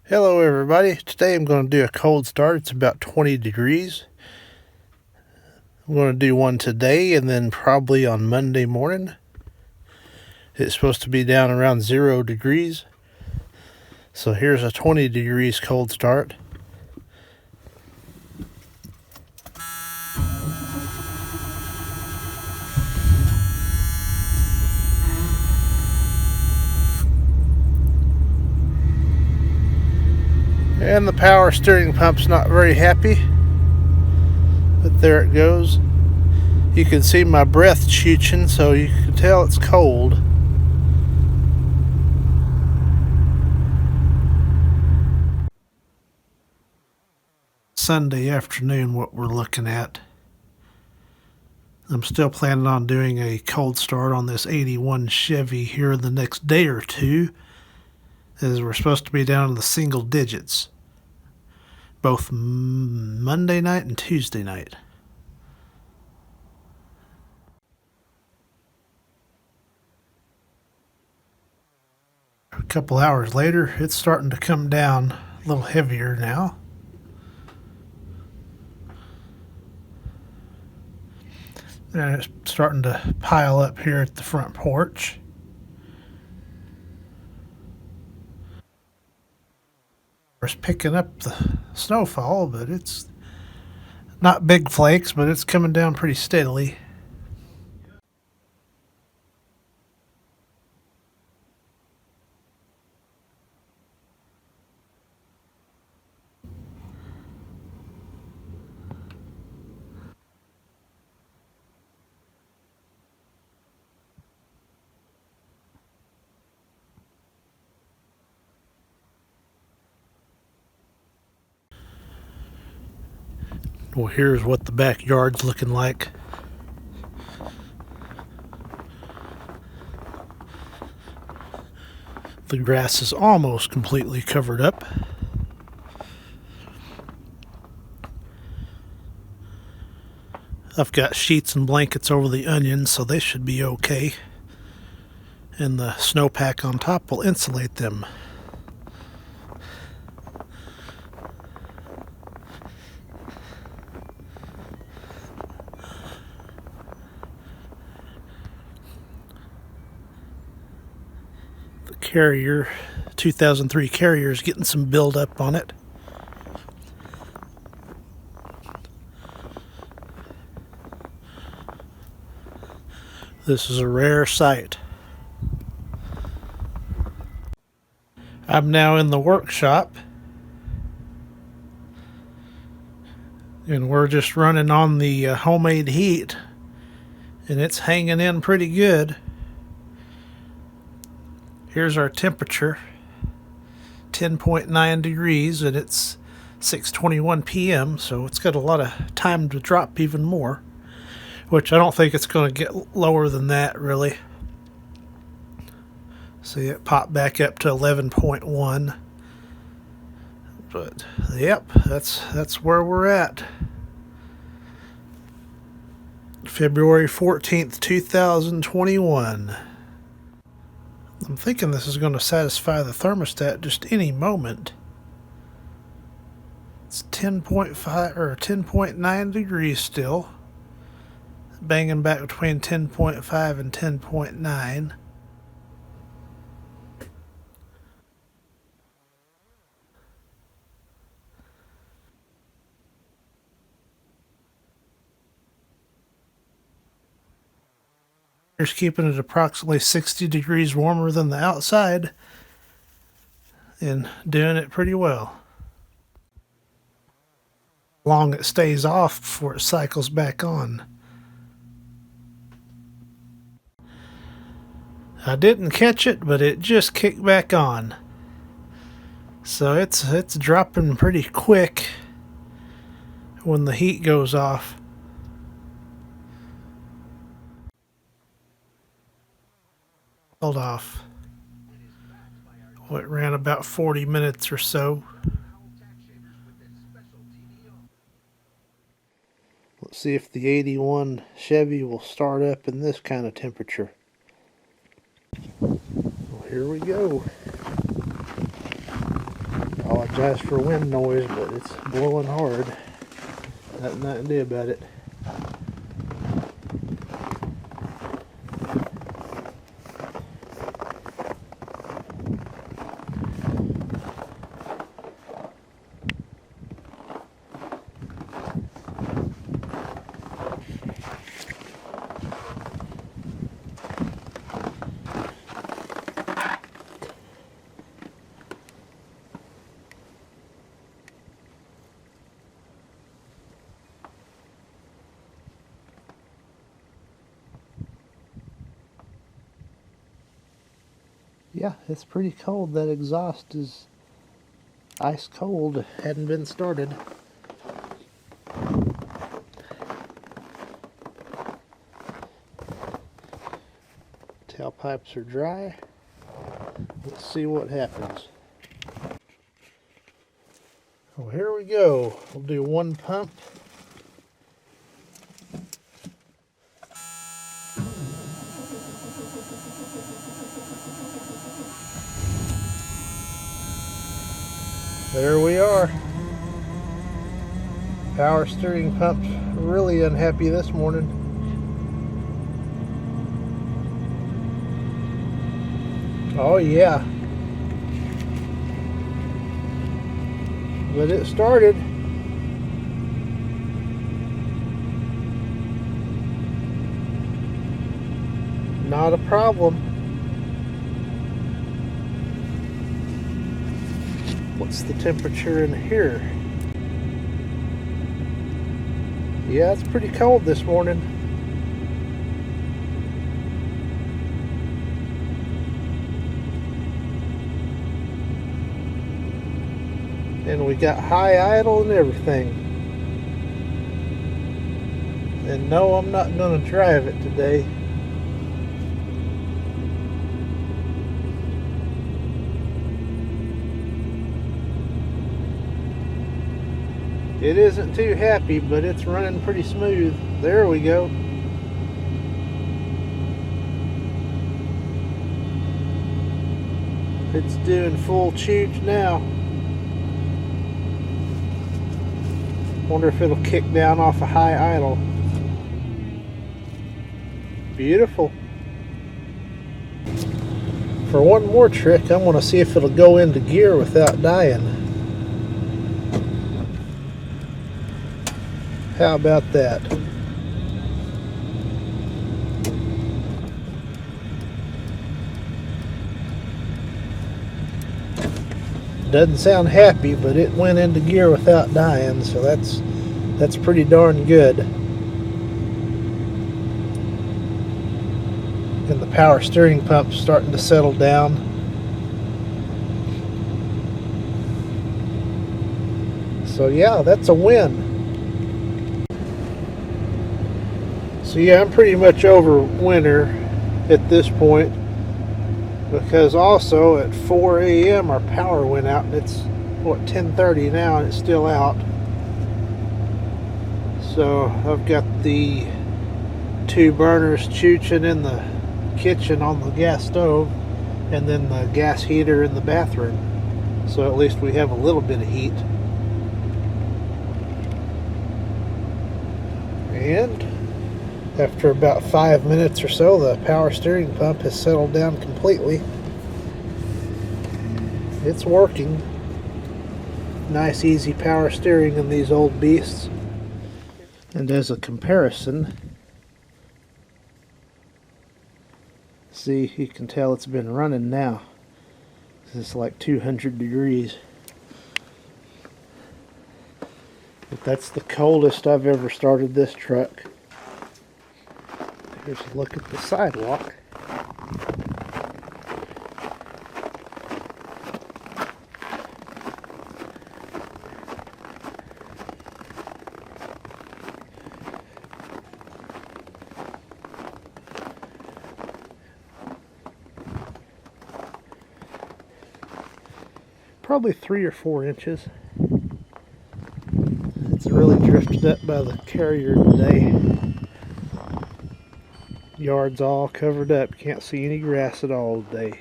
Hello everybody, today I'm going to do a cold start. It's about 20 degrees. I'm going to do one today and then probably on Monday morning. It's supposed to be down around 0 degrees. So here's a 20 degrees cold start. And the power steering pump's not very happy, but there it goes. You can see my breath chooching, so you can tell it's cold. Sunday afternoon, what we're looking at. I'm still planning on doing a cold start on this 81 Chevy here the next day or two, as we're supposed to be down in the single digits, both Monday night and Tuesday night. A couple hours later, it's starting to come down a little heavier now. And it's starting to pile up here at the front porch. It's picking up the snowfall, but it's not big flakes, but it's coming down pretty steadily. Well, here's what the backyard's looking like. The grass is almost completely covered up. I've got sheets and blankets over the onions, so they should be okay. And the snowpack on top will insulate them. The Carrier, 2003 Carrier, is getting some buildup on it. This is a rare sight. I'm now in the workshop, and we're just running on the homemade heat, and it's hanging in pretty good. Here's our temperature, 10.9 degrees, and it's 6:21 p.m., so it's got a lot of time to drop even more, which I don't think it's going to get lower than that, really. See, it popped back up to 11.1. But, yep, that's where we're at. February 14th, 2021. I'm thinking this is going to satisfy the thermostat just any moment. It's 10.5 or 10.9 degrees still. Banging back between 10.5 and 10.9. Here's keeping it approximately 60 degrees warmer than the outside and doing it pretty well. Long it stays off before it cycles back on. I didn't catch it, but it just kicked back on. So it's dropping pretty quick when the heat goes off. Held off. Well, it ran about 40 minutes or so. Let's see if the 81 Chevy will start up in this kind of temperature. Well, here we go. All I Apologize for wind noise, but it's blowing hard. Nothing I can do about it. Yeah, it's pretty cold. That exhaust is ice cold. Hadn't been started. Tailpipes are dry. Let's see what happens. Well, here we go. We'll do one pump. There we are. Power steering pump's really unhappy this morning. Oh yeah. But it started. Not a problem. What's the temperature in here? Yeah, it's pretty cold this morning. And we got high idle and everything. And no, I'm not going to drive it today. It isn't too happy, but it's running pretty smooth. There we go. It's doing full chooge now. Wonder if it'll kick down off a high idle. Beautiful. For one more trick, I want to see if it'll go into gear without dying. How about that? Doesn't sound happy, but it went into gear without dying, so that's pretty darn good. And the power steering pump's starting to settle down. So yeah, that's a win. So yeah, I'm pretty much over winter at this point, because also at 4 a.m. our power went out, and it's what, 10:30 now and it's still out. So I've got the 2 burners chooching in the kitchen on the gas stove, and then the gas heater in the bathroom. So at least we have a little bit of heat. And after about 5 minutes or so, the power steering pump has settled down completely. It's working. Nice easy power steering in these old beasts. And as a comparison, see, you can tell it's been running now. It's like 200 degrees. But that's the coldest I've ever started this truck. Here's a look at the sidewalk. Probably 3 or 4 inches. It's really drifted up by the carrier today. Yard's all covered up. Can't see any grass at all today.